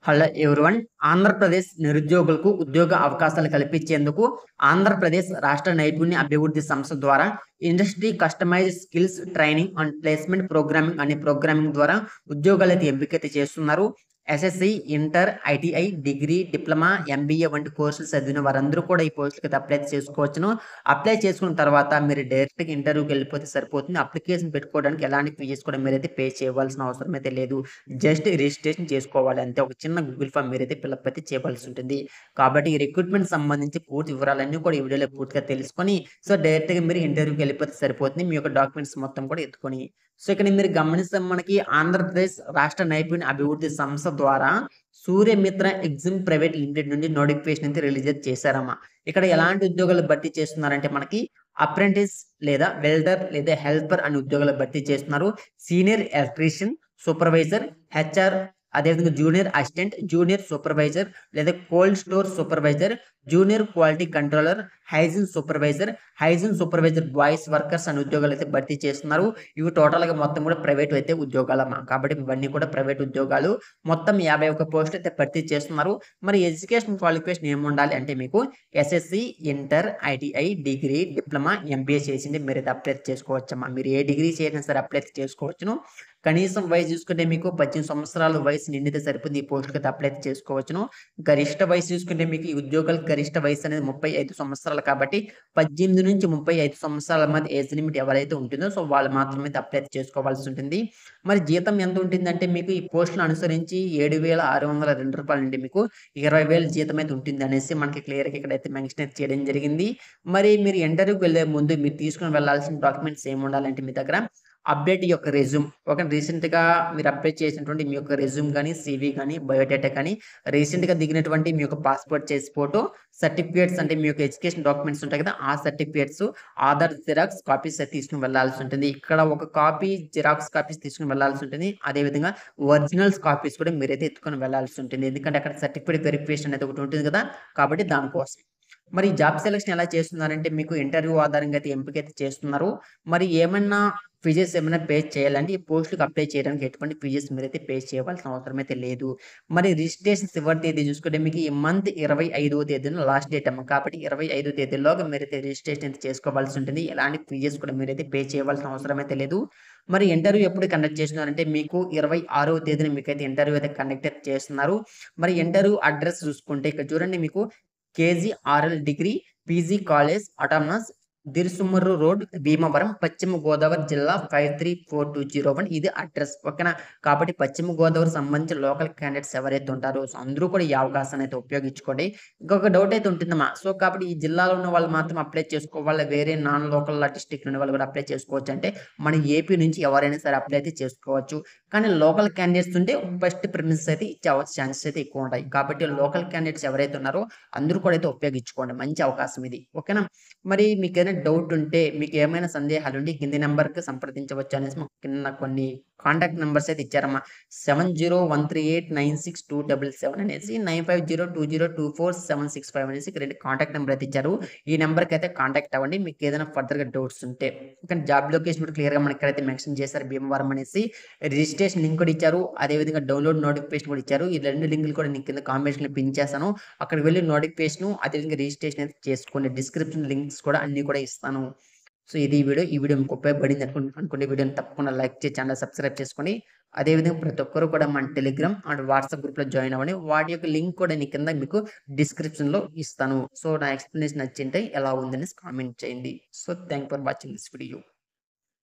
Hello everyone. Andhra Pradesh నిరుద్యోగులకు ఉద్యోగ అవకాశాలు కల్పించేందుకు ఆంధ్రప్రదేశ్ రాష్ట్ర నైపుణ్య అభివృద్ధి సంస్థ ద్వారా industry customised skills training and placement programming అనే ప్రోగ్రామింగ్ ద్వారా ఉద్యోగాలైతే ఎంపికైతే చేస్తున్నారు. SSC, Inter, ITI, degree, diploma, MBA వంటి కోర్సులు చదివిన వారందరూ కూడా ఈ పోస్టులకి అప్లై చేసుకోవచ్చును. అప్లై చేసుకున్న తర్వాత మీరు డైరెక్ట్‌గా ఇంటర్వ్యూకి వెళ్ళిపోతే సరిపోతుంది. అప్లికేషన్ పెట్టుకోవడానికి ఎలాంటి ఫీజెస్ కూడా మీరైతే పే చేయవలసిన అవసరం అయితే లేదు. జస్ట్ రిజిస్ట్రేషన్ చేసుకోవాలి అంతే. ఒక చిన్న గూగుల్ ఫామ్ మీరైతే ఫిల్అప్ అయితే చేయవలసి ఉంటుంది. కాబట్టి ఈ రిక్రూట్మెంట్ సంబంధించి పూర్తి వివరాలన్నీ కూడా ఈ వీడియోలో పూర్తిగా తెలుసుకొని డైరెక్ట్‌గా మీరు ఇంటర్వ్యూకి వెళ్ళిపోతే సరిపోతుంది. మీ యొక్క డాక్యుమెంట్స్ మొత్తం కూడా ఎత్తుకొని. ఇక్కడ మీరు గమనిస్తే మనకి ఆంధ్రప్రదేశ్ రాష్ట్ర నైపుణ్య అభివృద్ధి సంస్థ ద్వారా సూర్యమిత్ర ఎగ్జిమ్ ప్రైవేట్ లిమిటెడ్ నుండి నోటిఫికేషన్ అయితే రిలీజ్ అయితే చేశారమ్మా. ఇక్కడ ఎలాంటి ఉద్యోగాలు భర్తీ చేస్తున్నారంటే మనకి అప్రెంటిస్ లేదా వెల్డర్ లేదా హెల్పర్ అనే ఉద్యోగాలు భర్తీ చేస్తున్నారు. సీనియర్ ఎలక్ట్రీషియన్, సూపర్వైజర్, హెచ్ఆర్, అదేవిధంగా జూనియర్ అసిస్టెంట్, జూనియర్ సూపర్వైజర్ లేదా cold store supervisor, junior quality controller, hygiene supervisor boys workers అనే ఉద్యోగాలు అయితే భర్తీ చేస్తున్నారు. ఇవి టోటల్‌గా మొత్తం కూడా ప్రైవేట్ అయితే ఉద్యోగాలమ్మా. కాబట్టి ఇవన్నీ కూడా ప్రైవేట్ ఉద్యోగాలు. మొత్తం 51 పోస్టులు అయితే భర్తీ చేస్తున్నారు. మరి ఎడ్యుకేషన్ క్వాలిఫికేషన్ ఏముండాలి అంటే మీకు SSC, Inter, ITI, degree, diploma, MBA చేసింది మీరైతే అప్లై చేసుకోవచ్చమ్మా. మీరు ఏ డిగ్రీ చేసినా సరే అప్లై చేసుకోవచ్చును. కనీసం వయసు చూసుకుంటే మీకు 18 సంవత్సరాల వయసు నిండితే సరిపోతుంది. ఈ పోస్టులకి అప్లై చేసుకోవచ్చును. గరిష్ట వయసు చూసుకుంటే మీకు ఈ ఉద్యోగాలకు గరిష్ట వయసు అనేది 35 సంవత్సరాలు కాబట్టి 18 నుంచి 35 సంవత్సరాల మధ్య ఏజ్ లిమిట్ ఎవరైతే ఉంటుందో వాళ్ళు మాత్రమే అప్లై చేసుకోవాల్సి ఉంటుంది. మరి జీతం ఎంత ఉంటుందంటే మీకు ఈ పోస్టులను అనుసరించి రూ. 7,602 నుండి మీకు 20,000 జీతం అయితే ఉంటుంది అనేసి మనకి క్లియర్‌గా ఇక్కడైతే మెన్షన్ అయితే చేయడం జరిగింది. మరి మీరు ఇంటర్వ్యూకి వెళ్ళే ముందు మీరు తీసుకొని వెళ్ళాల్సిన డాక్యుమెంట్స్ ఏమి ఉండాలంటే మీ దగ్గర అప్డేట్ యొక్క రెజ్యూమ్. ఓకే. రీసెంట్‌గా మీరు అప్డేట్ చేసినటువంటి మీ యొక్క రెజ్యూమ్ గాని, సీవీ గాని, బయోడేటా కానీ, రీసెంట్‌గా దిగినటువంటి మీ యొక్క పాస్‌పోర్ట్ సైజ్ ఫోటో, సర్టిఫికేట్స్ అంటే మీ యొక్క ఎడ్యుకేషన్ డాక్యుమెంట్స్ ఉంటాయి కదా! ఆ సర్టిఫికేట్స్, ఆధార్ జిరాక్స్ కాపీస్ అయితే తీసుకొని వెళ్ళాల్సి ఉంటుంది. ఇక్కడ ఒక కాపీ జిరాక్స్ కాపీస్ తీసుకొని వెళ్ళాల్సి ఉంటుంది. అదేవిధంగా ఒరిజినల్స్ కాపీస్ కూడా మీరైతే ఎత్తుకొని వెళ్ళాల్సి ఉంటుంది. ఎందుకంటే అక్కడ సర్టిఫికేట్ వెరిఫికేషన్ అనేది ఒకటి ఉంటుంది కదా! కాబట్టి దానికోసం. మరి జాబ్ సెలక్షన్ ఎలా చేస్తున్నారంటే మీకు ఇంటర్వ్యూ ఆధారంగా అయితే ఎంపికైతే చేస్తున్నారు. మరి ఏమన్నా ఫీజెస్ ఏమైనా పే చేయాలంటే ఈ పోస్ట్‌కి అప్లై చేయడానికి ఎటువంటి ఫీజెస్ మీరైతే పే చేయవలసిన అవసరం అయితే లేదు. మరి రిజిస్ట్రేషన్ చివరి తేదీ చూసుకుంటే మీకు ఈ మంత్ 25వ తేదీన లాస్ట్ డేట్ అమ్మ. కాబట్టి 25 తేదీలోగా మీరైతే రిజిస్ట్రేషన్ అయితే చేసుకోవాల్సి ఉంటుంది. ఎలాంటి ఫీజెస్ కూడా మీరైతే పే చేయవలసిన అవసరం అయితే లేదు. మరి ఇంటర్వ్యూ ఎప్పుడు కండక్ట్ చేస్తున్నారంటే మీకు 26వ తేదీన మీకైతే ఇంటర్వ్యూ అయితే కండక్ట్ అయితే చేస్తున్నారు. మరి ఇంటర్వ్యూ అడ్రస్ చూసుకుంటే ఇక్కడ చూడండి మీకు KGRL degree PG college autonomous Dirusumarru road Bhimavaram Paschima Godavari జిల్లా 534201 ఇది అడ్రస్. ఓకేనా. కాబట్టి పశ్చిమ గోదావరి సంబంధించిన లోకల్ క్యాండిడేట్స్ ఎవరైతే ఉంటారో అందరూ కూడా ఈ అవకాశాన్ని అయితే ఉపయోగించుకోండి. ఇంకొక డౌట్ అయితే ఉంటుందమ్మా. కాబట్టి ఈ జిల్లాలో ఉన్న వాళ్ళు మాత్రం అప్లై చేసుకోవాలి, వేరే నాన్ లోకల్ డిస్ట్రిక్ట్ ఉన్న వాళ్ళు కూడా అప్లై చేసుకోవచ్చు అంటే మన ఏపీ నుంచి ఎవరైనా సరే అప్లై అయితే చేసుకోవచ్చు. కానీ లోకల్ క్యాండిడేట్స్ ఉంటే ఫస్ట్ ప్రిఫరెన్స్ అయితే ఇచ్చే ఛాన్సెస్ అయితే ఎక్కువ ఉంటాయి. కాబట్టి లోకల్ క్యాండిడేట్స్ ఎవరైతే ఉన్నారో అందరూ కూడా అయితే ఉపయోగించుకోండి. మంచి అవకాశం ఇది. ఓకేనా. మరి మీకేదైనా డౌట్ ఉంటే, మీకు ఏమైనా సందేహాలుంటే కింది నంబర్‌కి సంప్రదించవచ్చు అనేసి మాకు కింద కొన్ని కాంటాక్ట్ నంబర్స్ అయితే ఇచ్చారమ్మా. 7013896277 అనేసి 9502024765 అనేసి 2 కాంటాక్ట్ నంబర్ అయితే ఇచ్చారు. ఈ నంబర్‌కి అయితే కాంటాక్ట్ అవ్వండి. మీకు ఏదైనా ఫర్దర్‌గా డౌట్స్ ఉంటే. కానీ జాబ్ లొకేషన్ కూడా క్లియర్‌గా మనకి ఇక్కడైతే మెన్షన్ చేశారు భీమవరం అనేసి. రిజిస్ట్రేషన్ లింక్ కూడా ఇచ్చారు. అదేవిధంగా డౌన్‌లోడ్ నోటిఫికేషన్ కూడా ఇచ్చారు. ఈ 2 లింకులు కూడా నేను కింద కామెంట్స్‌లో పిన్ చేశాను. అక్కడికి వెళ్లి నోటిఫికేషన్ అదేవిధంగా రిజిస్ట్రేషన్ అయితే చేసుకోండి. డిస్క్రిప్షన్ లింక్స్ కూడా అన్నీ కూడా ఇస్తాను. ఇది ఈ వీడియో. ఈ వీడియో మీకు ఉపయోగపడింది అనుకుంటే వీడియోని తప్పకుండా లైక్ చేసి ఛానెల్ సబ్స్క్రైబ్ చేసుకోండి. అదేవిధంగా ప్రతి ఒక్కరు కూడా మన టెలిగ్రామ్ అండ్ వాట్సాప్ గ్రూప్‌లో జాయిన్ అవ్వండి. వాటి యొక్క లింక్ కూడా నేను కింద మీకు డిస్క్రిప్షన్‌లో ఇస్తాను. నా ఎక్స్‌ప్లనేషన్ నచ్చింటే ఎలా ఉందనేసి కామెంట్ చేయండి. Thank for watching this video.